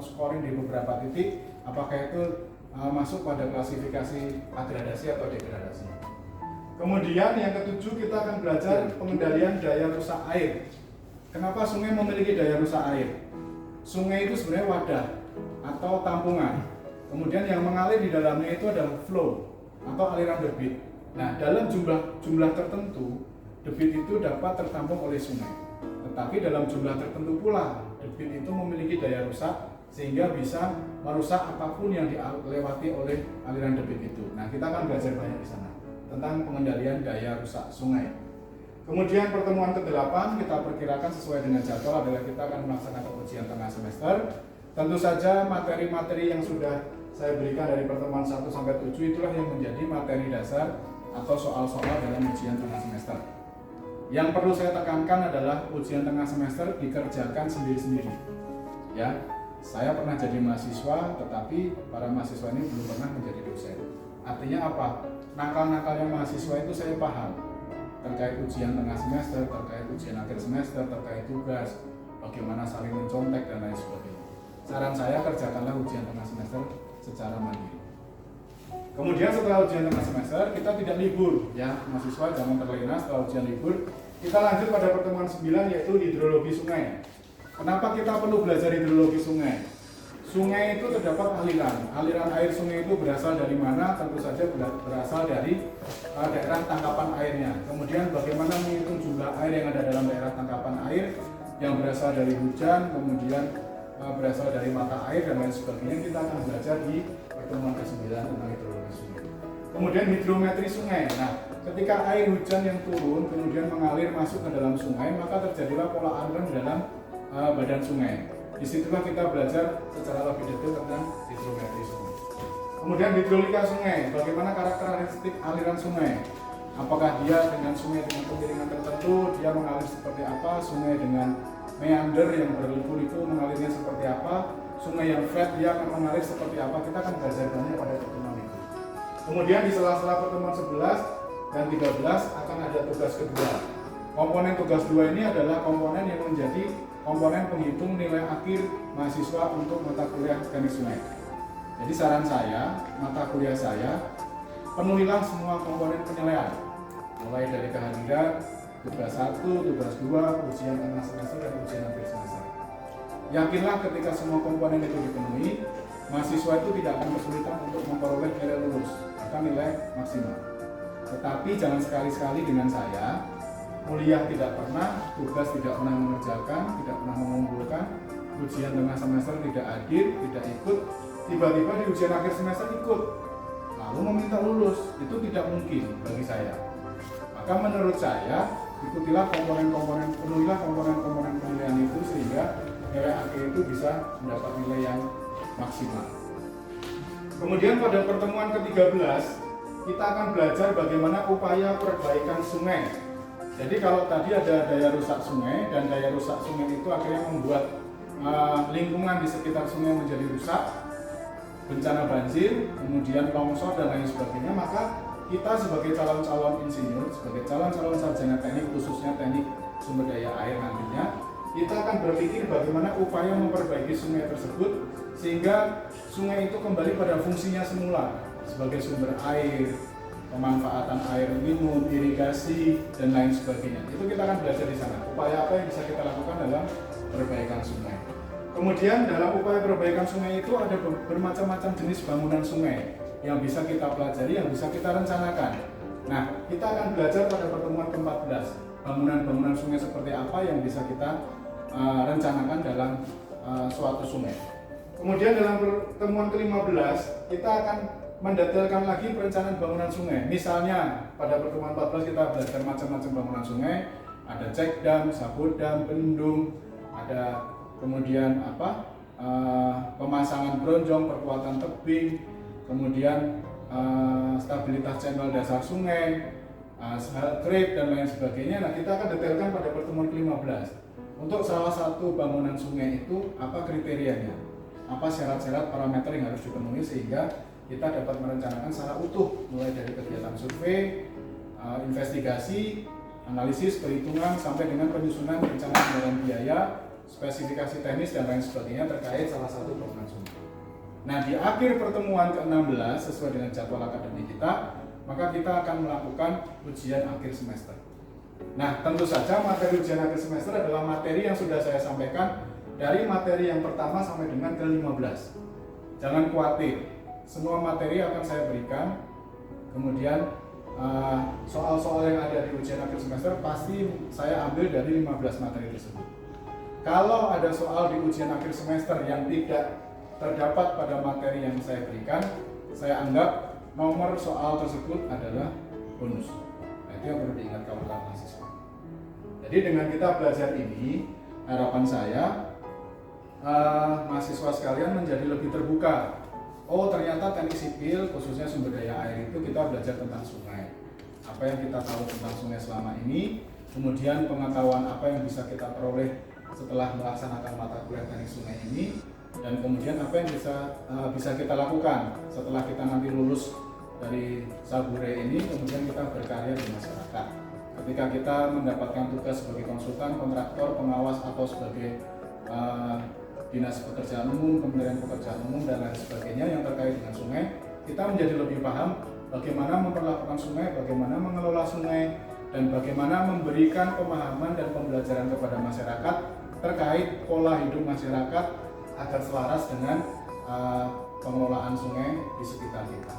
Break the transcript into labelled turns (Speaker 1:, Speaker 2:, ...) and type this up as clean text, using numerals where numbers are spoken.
Speaker 1: atau scoring di beberapa titik, apakah itu masuk pada klasifikasi agradasi atau degradasi. Kemudian yang ketujuh, kita akan belajar pengendalian daya rusak air. Kenapa sungai memiliki daya rusak air? Sungai itu sebenarnya wadah atau tampungan. Kemudian yang mengalir di dalamnya itu adalah flow atau aliran debit. Nah, dalam jumlah tertentu, debit itu dapat tertampung oleh sungai. Tetapi dalam jumlah tertentu pula, debit itu memiliki daya rusak sehingga bisa merusak apapun yang dilewati oleh aliran debit itu. Nah, kita akan belajar banyak di sana tentang pengendalian daya rusak sungai. Kemudian pertemuan ke-8 kita perkirakan sesuai dengan jadwal adalah kita akan melaksanakan ujian tengah semester. Tentu saja materi-materi yang sudah saya berikan dari pertemuan 1 sampai 7 itulah yang menjadi materi dasar atau soal-soal dalam ujian tengah semester. Yang perlu saya tekankan adalah ujian tengah semester dikerjakan sendiri-sendiri. Ya, saya pernah jadi mahasiswa, tetapi para mahasiswa ini belum pernah menjadi dosen. Artinya apa? Nakal-nakalnya mahasiswa itu saya paham terkait ujian tengah semester, terkait ujian akhir semester, terkait tugas, bagaimana saling mencontek dan lain sebagainya. Saran saya, kerjakanlah ujian tengah semester secara mandiri. Kemudian setelah ujian tengah semester kita tidak libur, ya mahasiswa jangan terlena. Setelah ujian libur kita lanjut pada pertemuan 9 yaitu hidrologi sungai. Kenapa kita perlu belajar hidrologi sungai? Sungai itu terdapat aliran air sungai itu berasal dari mana? Tentu saja berasal dari daerah tangkapan airnya. Kemudian bagaimana menghitung jumlah air yang ada dalam daerah tangkapan air yang berasal dari hujan, kemudian berasal dari mata air dan lain sebagainya. Kita akan belajar di pertemuan ke-9 tentang hidrologi sungai. Kemudian hidrometri sungai. Nah, ketika air hujan yang turun kemudian mengalir masuk ke dalam sungai, maka terjadilah pola aliran di dalam badan sungai. Disitulah kita belajar secara lebih detail tentang hidrometri sungai. Kemudian hidrolika sungai, bagaimana karakteristik aliran sungai? Apakah dia dengan sungai dengan kemiringan tertentu, dia mengalir seperti apa? Sungai dengan meander yang berliku-liku mengalirnya seperti apa? Sungai yang flat dia akan mengalir seperti apa? Kita akan belajar banyak pada pertemuan itu. Kemudian di sela-sela pertemuan 11 dan 13 akan ada tugas kedua. Komponen tugas 2 ini adalah komponen yang menjadi komponen penghitung nilai akhir mahasiswa untuk mata kuliah teknik sungai. Jadi saran saya, mata kuliah saya, penuhilah semua komponen penilaian, mulai dari kehadiran, tugas 1, tugas 2, ujian tengah semester, dan ujian akhir semester. Yakinlah ketika semua komponen itu dipenuhi, mahasiswa itu tidak akan kesulitan untuk memperoleh nilai lulus, bahkan nilai maksimal. Tetapi jangan sekali-sekali dengan saya, kuliah tidak pernah, tugas tidak pernah mengerjakan, tidak pernah mengumpulkan, ujian tengah semester tidak hadir, tidak ikut, tiba-tiba di ujian akhir semester ikut, lalu meminta lulus. Itu tidak mungkin bagi saya. Maka menurut saya, ikutilah komponen-komponen, penuhilah komponen-komponen penilaian itu sehingga nilai akhir itu bisa mendapat nilai yang maksimal. Kemudian pada pertemuan ke-13, kita akan belajar bagaimana upaya perbaikan sungai. Jadi kalau tadi ada daya rusak sungai, dan daya rusak sungai itu akhirnya membuat lingkungan di sekitar sungai menjadi rusak, bencana banjir, kemudian longsor dan lain sebagainya, maka kita sebagai calon-calon insinyur, sebagai calon-calon sarjana teknik, khususnya teknik sumber daya air nantinya, kita akan berpikir bagaimana upaya memperbaiki sungai tersebut sehingga sungai itu kembali pada fungsinya semula sebagai sumber air, pemanfaatan air minum, irigasi, dan lain sebagainya. Itu kita akan belajar di sana. Upaya apa yang bisa kita lakukan dalam perbaikan sungai. Kemudian dalam upaya perbaikan sungai itu ada bermacam-macam jenis bangunan sungai yang bisa kita pelajari, yang bisa kita rencanakan. Nah, kita akan belajar pada pertemuan ke-14 bangunan-bangunan sungai seperti apa yang bisa kita rencanakan dalam suatu sungai. Kemudian dalam pertemuan ke-15 kita akan mendetailkan lagi perencanaan bangunan sungai. Misalnya pada pertemuan 14 kita belajar macam-macam bangunan sungai, ada cek dam, sabut dam, bendung, ada kemudian pemasangan bronjong, perkuatan tebing, kemudian stabilitas channel dasar sungai, grade dan lain sebagainya. Nah, kita akan detailkan pada pertemuan ke-15. Untuk salah satu bangunan sungai itu apa kriterianya? Apa syarat-syarat parameter yang harus dipenuhi sehingga kita dapat merencanakan secara utuh mulai dari kegiatan survei, investigasi, analisis, perhitungan sampai dengan penyusunan rencana anggaran biaya, spesifikasi teknis dan lain sebagainya terkait salah satu bangunan sungai. Nah, di akhir pertemuan ke-16 sesuai dengan jadwal akademik kita, maka kita akan melakukan ujian akhir semester. Nah, tentu saja materi ujian akhir semester adalah materi yang sudah saya sampaikan dari materi yang pertama sampai dengan ke-15. Jangan khawatir, semua materi akan saya berikan. Kemudian soal-soal yang ada di ujian akhir semester pasti saya ambil dari 15 materi tersebut. Kalau ada soal di ujian akhir semester yang tidak terdapat pada materi yang saya berikan, saya anggap nomor soal tersebut adalah bonus. Nah, itu yang perlu diingat kawan-kawan mahasiswa. Jadi dengan kita belajar ini, harapan saya mahasiswa sekalian menjadi lebih terbuka. Oh, ternyata teknik sipil khususnya sumber daya air itu kita belajar tentang sungai. Apa yang kita tahu tentang sungai selama ini, kemudian pengetahuan apa yang bisa kita peroleh setelah melaksanakan mata kuliah teknik sungai ini, dan kemudian apa yang bisa kita lakukan setelah kita nanti lulus dari Sabure ini, kemudian kita berkarya di masyarakat. Ketika kita mendapatkan tugas sebagai konsultan, kontraktor, pengawas atau sebagai dinas pekerjaan umum, kementerian pekerjaan umum dan lain sebagainya yang terkait dengan sungai, kita menjadi lebih paham bagaimana memperlakukan sungai, bagaimana mengelola sungai, dan bagaimana memberikan pemahaman dan pembelajaran kepada masyarakat terkait pola hidup masyarakat agar selaras dengan pengelolaan sungai di sekitar kita.